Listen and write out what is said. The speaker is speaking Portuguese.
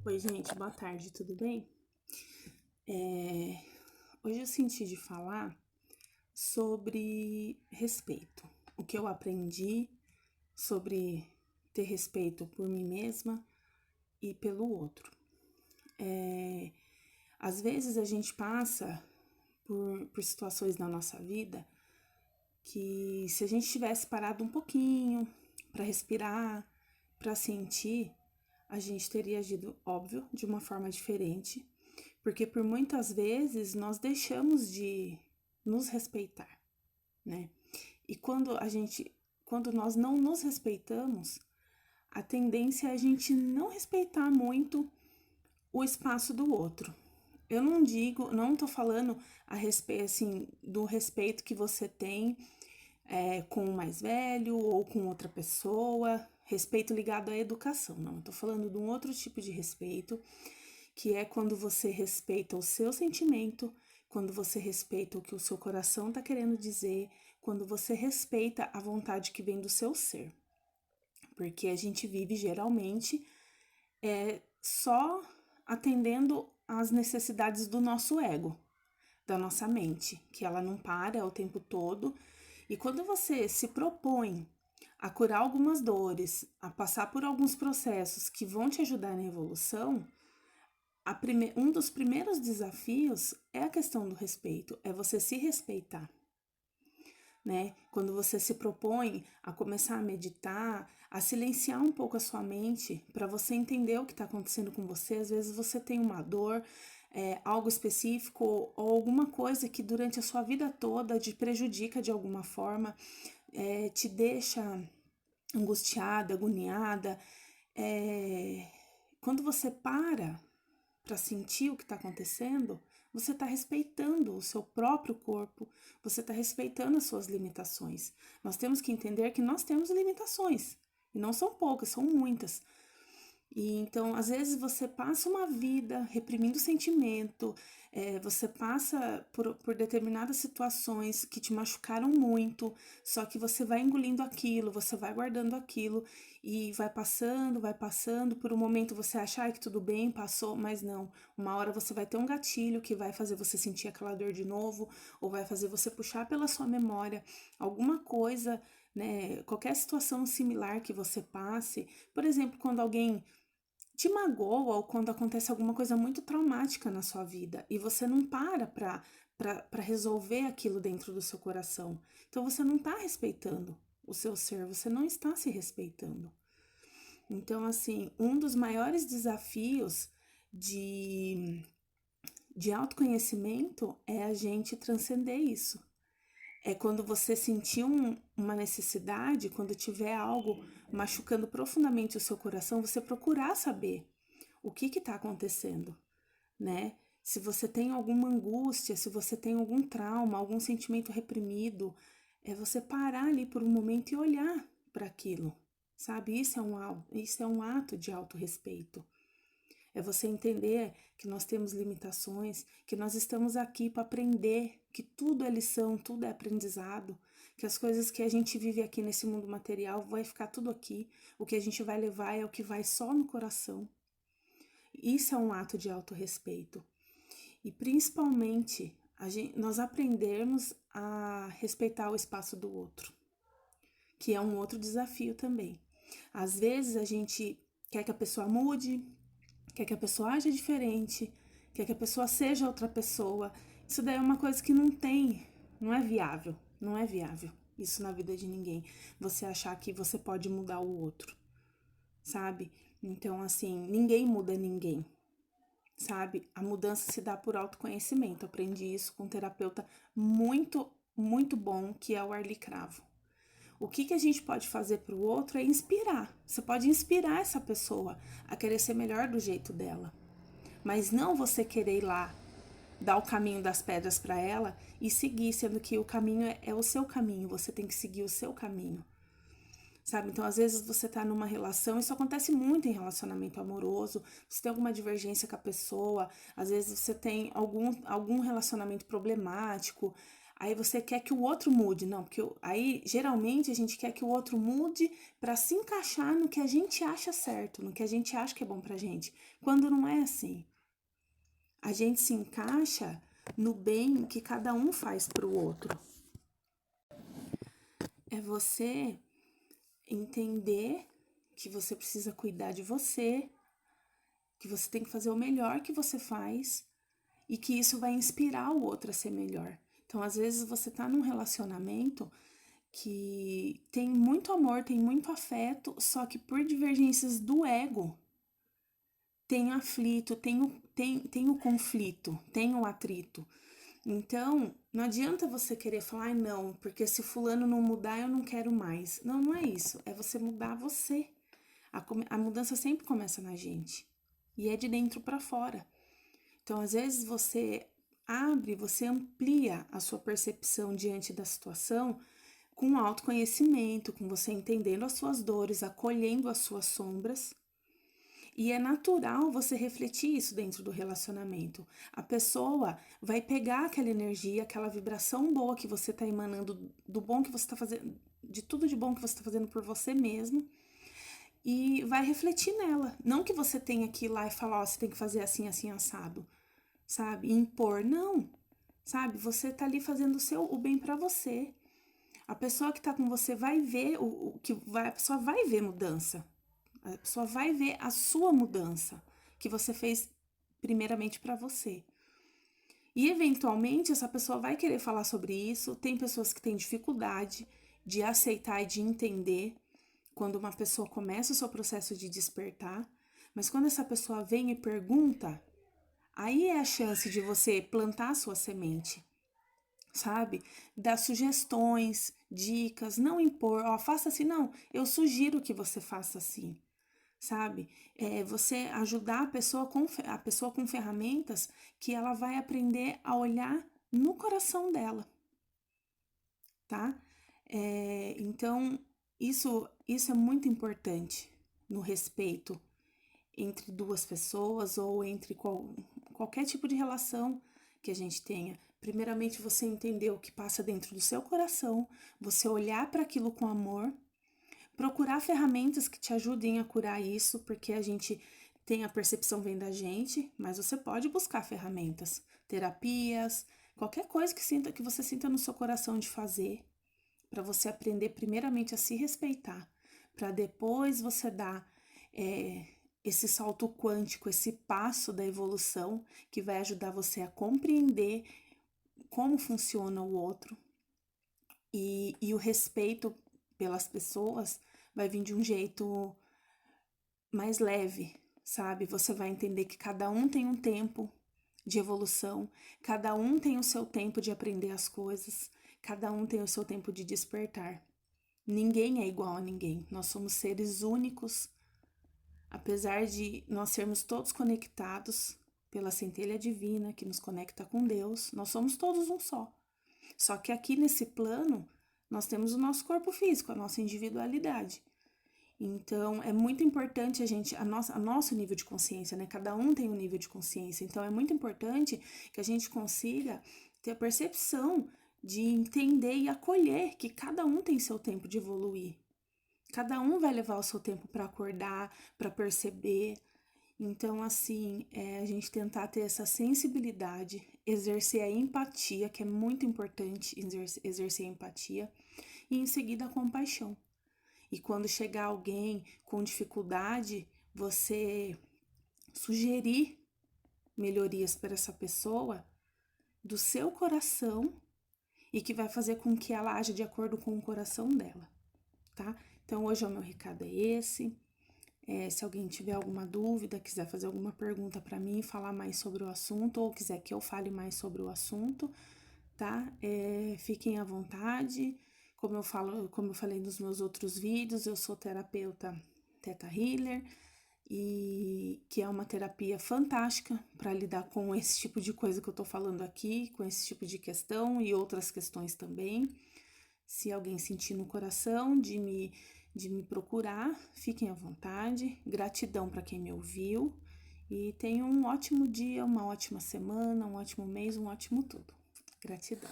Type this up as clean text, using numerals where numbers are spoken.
Oi, gente, boa tarde, tudo bem? Hoje eu senti de falar sobre respeito. O que eu aprendi sobre ter respeito por mim mesma e pelo outro. Às vezes a gente passa por situações na nossa vida que, se a gente tivesse parado um pouquinho para respirar, para sentir, a gente teria agido, óbvio, de uma forma diferente, porque por muitas vezes nós deixamos de nos respeitar, né? E quando nós não nos respeitamos, a tendência é a gente não respeitar muito o espaço do outro. Eu não tô falando a respeito, assim, do respeito que você tem com o mais velho ou com outra pessoa, respeito ligado à educação, não. Eu tô falando de um outro tipo de respeito, que é quando você respeita o seu sentimento, quando você respeita o que o seu coração tá querendo dizer, quando você respeita a vontade que vem do seu ser. Porque a gente vive geralmente só atendendo às necessidades do nosso ego, da nossa mente, que ela não para o tempo todo. E quando você se propõe a curar algumas dores, a passar por alguns processos que vão te ajudar na evolução, um dos primeiros desafios é a questão do respeito, é você se respeitar, né? Quando você se propõe a começar a meditar, a silenciar um pouco a sua mente para você entender o que está acontecendo com você. Às vezes você tem uma dor, algo específico ou alguma coisa que durante a sua vida toda te prejudica de alguma forma, te deixa angustiada, agoniada. Quando você para sentir o que está acontecendo, você está respeitando o seu próprio corpo, você está respeitando as suas limitações. Nós temos que entender que nós temos limitações, e não são poucas, são muitas. E então, às vezes, você passa uma vida reprimindo sentimento, você passa por determinadas situações que te machucaram muito, só que você vai engolindo aquilo, você vai guardando aquilo e vai passando. Por um momento você acha que tudo bem, passou, mas não. Uma hora você vai ter um gatilho que vai fazer você sentir aquela dor de novo, ou vai fazer você puxar pela sua memória alguma coisa, né? Qualquer situação similar que você passe. Por exemplo, quando alguém te magoa ou quando acontece alguma coisa muito traumática na sua vida e você não para resolver aquilo dentro do seu coração. Então você não está respeitando o seu ser, você não está se respeitando. Então, assim, um dos maiores desafios de, de autoconhecimento é a gente transcender isso. É quando você sentir uma necessidade, quando tiver algo machucando profundamente o seu coração, você procurar saber o que está acontecendo, né? Se você tem alguma angústia, se você tem algum trauma, algum sentimento reprimido, é você parar ali por um momento e olhar para aquilo, sabe? Isso é um ato de autorrespeito. É você entender que nós temos limitações, que nós estamos aqui para aprender, que tudo é lição, tudo é aprendizado, que as coisas que a gente vive aqui nesse mundo material vai ficar tudo aqui, o que a gente vai levar é o que vai só no coração. Isso é um ato de autorrespeito. E principalmente nós aprendermos a respeitar o espaço do outro, que é um outro desafio também. Às vezes a gente quer que a pessoa mude, quer que a pessoa aja diferente, quer que a pessoa seja outra pessoa. Isso daí é uma coisa que não é viável, não é viável isso na vida de ninguém. Você achar que você pode mudar o outro, sabe? Então, assim, ninguém muda ninguém, sabe? A mudança se dá por autoconhecimento. Aprendi isso com um terapeuta muito, muito bom, que é o Arli Cravo. O que a gente pode fazer para o outro é inspirar. Você pode inspirar essa pessoa a querer ser melhor do jeito dela. Mas não você querer ir lá, dar o caminho das pedras para ela e seguir, sendo que o caminho é o seu caminho. Você tem que seguir o seu caminho. Sabe? Então, às vezes você tá numa relação, isso acontece muito em relacionamento amoroso, você tem alguma divergência com a pessoa, às vezes você tem algum relacionamento problemático, Aí você quer que o outro mude, não, porque aí geralmente a gente quer que o outro mude para se encaixar no que a gente acha certo, no que a gente acha que é bom pra gente, quando não é assim. A gente se encaixa no bem que cada um faz pro outro. É você entender que você precisa cuidar de você, que você tem que fazer o melhor que você faz e que isso vai inspirar o outro a ser melhor. Então, às vezes você tá num relacionamento que tem muito amor, tem muito afeto, só que por divergências do ego, tem aflito, tem o conflito, tem o atrito. Então, não adianta você querer falar, ai não, porque se fulano não mudar, eu não quero mais. Não, não é isso. É você mudar você. A mudança sempre começa na gente. E é de dentro para fora. Então, às vezes você abre, você amplia a sua percepção diante da situação com autoconhecimento, com você entendendo as suas dores, acolhendo as suas sombras. E é natural você refletir isso dentro do relacionamento. A pessoa vai pegar aquela energia, aquela vibração boa que você está emanando, do bom que você está fazendo, de tudo de bom que você está fazendo por você mesmo, e vai refletir nela. Não que você tenha que ir lá e falar, ó, você tem que fazer assim, assim, assado, sabe? E impor, não. Sabe? Você tá ali fazendo o bem para você. A pessoa que tá com você vai ver o que vai, a pessoa vai ver mudança. A pessoa vai ver a sua mudança que você fez primeiramente para você. E eventualmente essa pessoa vai querer falar sobre isso. Tem pessoas que têm dificuldade de aceitar e de entender quando uma pessoa começa o seu processo de despertar, mas quando essa pessoa vem e pergunta, aí é a chance de você plantar a sua semente, sabe? Dar sugestões, dicas, não impor, ó, faça assim, não, eu sugiro que você faça assim, sabe? É você ajudar a pessoa com ferramentas que ela vai aprender a olhar no coração dela, tá? Então, isso é muito importante no respeito entre duas pessoas ou entre qualquer tipo de relação que a gente tenha. Primeiramente, você entender o que passa dentro do seu coração, você olhar para aquilo com amor, procurar ferramentas que te ajudem a curar isso, porque a gente tem a percepção vem da gente, mas você pode buscar ferramentas, terapias, qualquer coisa que você sinta no seu coração de fazer, para você aprender primeiramente a se respeitar, para depois você dar esse salto quântico, esse passo da evolução que vai ajudar você a compreender como funciona o outro e o respeito pelas pessoas vai vir de um jeito mais leve, sabe? Você vai entender que cada um tem um tempo de evolução, cada um tem o seu tempo de aprender as coisas, cada um tem o seu tempo de despertar. Ninguém é igual a ninguém, nós somos seres únicos, apesar de nós sermos todos conectados pela centelha divina que nos conecta com Deus, nós somos todos um só. Só que aqui nesse plano, nós temos o nosso corpo físico, a nossa individualidade. Então, é muito importante a nosso nível de consciência, né? Cada um tem um nível de consciência. Então, é muito importante que a gente consiga ter a percepção de entender e acolher que cada um tem seu tempo de evoluir. Cada um vai levar o seu tempo para acordar, para perceber. Então, assim, a gente tentar ter essa sensibilidade, exercer a empatia, que é muito importante exercer a empatia, e em seguida a compaixão. E quando chegar alguém com dificuldade, você sugerir melhorias para essa pessoa do seu coração e que vai fazer com que ela aja de acordo com o coração dela, tá? Então hoje o meu recado é esse. Se alguém tiver alguma dúvida, quiser fazer alguma pergunta para mim, falar mais sobre o assunto ou quiser que eu fale mais sobre o assunto, tá? Fiquem à vontade. Como eu falei nos meus outros vídeos, eu sou terapeuta Theta Healer e que é uma terapia fantástica para lidar com esse tipo de coisa que eu tô falando aqui, com esse tipo de questão e outras questões também. Se alguém sentir no coração de me procurar, fiquem à vontade. Gratidão para quem me ouviu e tenham um ótimo dia, uma ótima semana, um ótimo mês, um ótimo tudo. Gratidão.